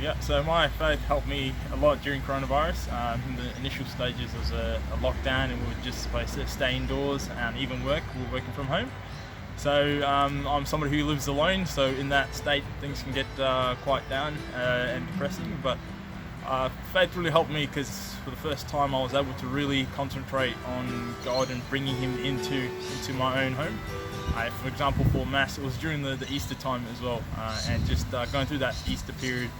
Yeah, so my faith helped me a lot during coronavirus. In the initial stages, there was a lockdown, and we were just supposed to stay indoors and even work. We were working from home. So I'm somebody who lives alone, so in that state, things can get quite down and depressing. But faith really helped me because for the first time, I was able to really concentrate on God and bringing Him into my own home. For example, for Mass, it was during the Easter time as well, and just going through that Easter period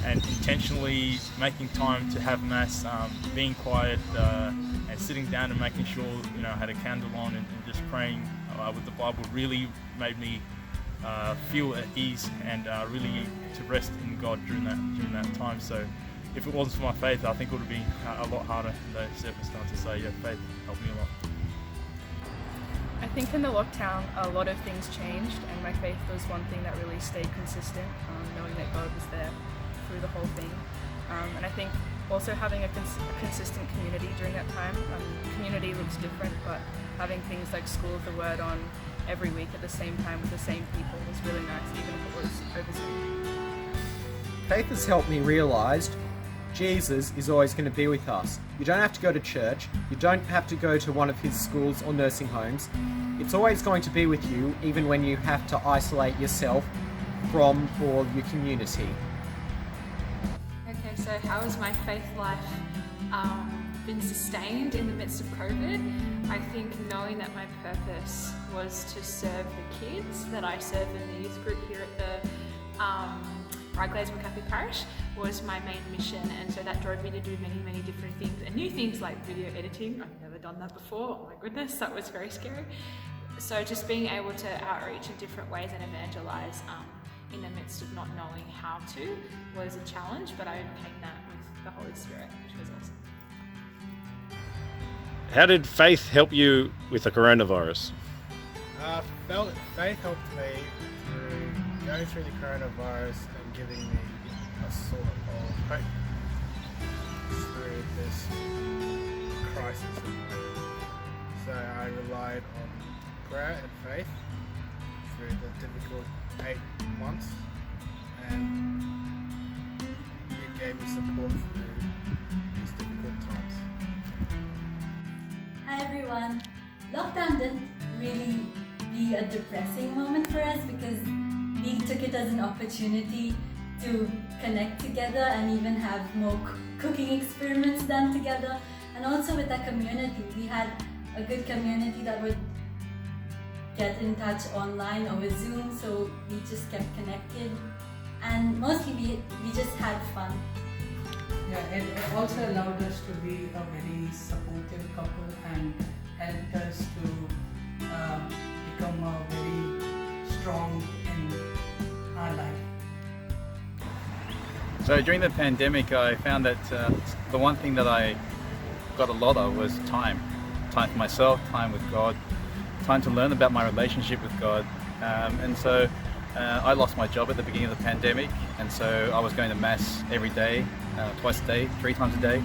and intentionally making time to have Mass, being quiet and sitting down and making sure I had a candle on and just praying with the Bible really made me feel at ease and really to rest in God during that time. So if it wasn't for my faith, I think it would have been a lot harder in those circumstances. So yeah, faith helped me a lot. I think in the lockdown a lot of things changed, and my faith was one thing that really stayed consistent, knowing that God was there through the whole thing. And I think also having a consistent community during that time. Community looks different, but having things like School of the Word on every week at the same time with the same people was really nice, even if it was over Zoom. Faith has helped me realise Jesus is always going to be with us. You don't have to go to church, you don't have to go to one of his schools or nursing homes. It's always going to be with you, even when you have to isolate yourself from all your community. Okay, so how has my faith life been sustained in the midst of COVID? I think knowing that my purpose was to serve the kids that I serve in the youth group here at the Ryde-Gladesville Catholic Parish was my main mission, and so that drove me to do many different things, and new things like video editing. I've never done that before. Oh my goodness, that was very scary. So just being able to outreach in different ways and evangelize in the midst of not knowing how to was a challenge, but I overcame that with the Holy Spirit, which was awesome. How did faith help you with the coronavirus? Faith helped me through going through the coronavirus and giving me a sort of hope through this crisis. So I relied on prayer and faith through the difficult 8 months, and it gave me support through these difficult times. Hi everyone! Lockdown didn't really be a depressing moment for us because we took it as an opportunity to connect together and even have more cooking experiments done together. And also with our community, we had a good community that would get in touch online over Zoom, so we just kept connected, and mostly we just had fun. Yeah, it also allowed us to be a very supportive couple and helped us to become a very strong in our life. So during the pandemic, I found that the one thing that I got a lot of was time for myself, time with God, time to learn about my relationship with God. And so I lost my job at the beginning of the pandemic, and so I was going to Mass every day, twice a day, 3 times a day.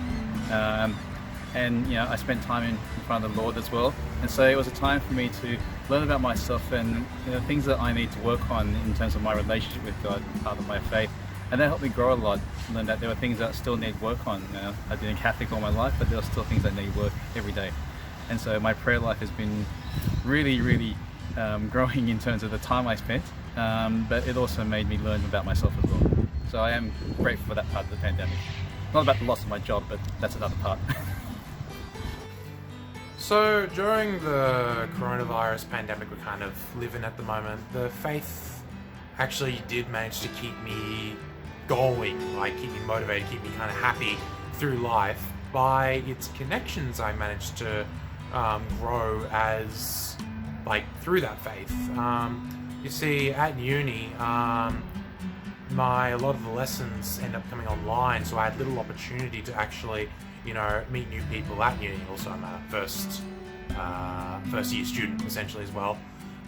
And I spent time in front of the Lord as well. And so it was a time for me to learn about myself and things that I need to work on in terms of my relationship with God, part of my faith. And that helped me grow a lot, learn that there were things that still need work on. I've been a Catholic all my life, but there are still things that need work every day. And so my prayer life has been really growing in terms of the time I spent, but it also made me learn about myself as well. So I am grateful for that part of the pandemic. Not about the loss of my job, but that's another part. So during the coronavirus pandemic we're kind of living at the moment, the faith actually did manage to keep me going, like keep me motivated, keep me kind of happy through life. By its connections I managed to grow as through that faith. You see, at uni, a lot of the lessons end up coming online, so I had little opportunity to actually, meet new people at uni. Also, I'm a first year student essentially as well.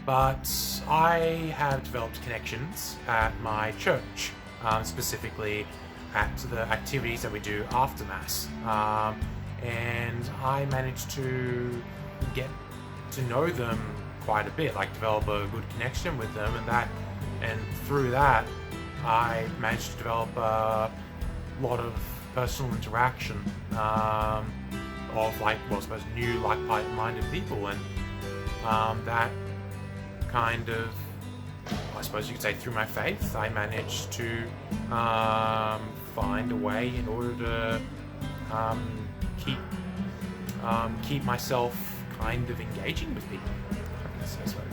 But I have developed connections at my church, specifically at the activities that we do after Mass. And I managed to get to know them quite a bit, develop a good connection with them, and through that I managed to develop a lot of personal interaction of I suppose new like-minded people, and that kind of, I suppose you could say, through my faith, I managed to find a way in order to keep myself kind of engaging with people. I guess that's what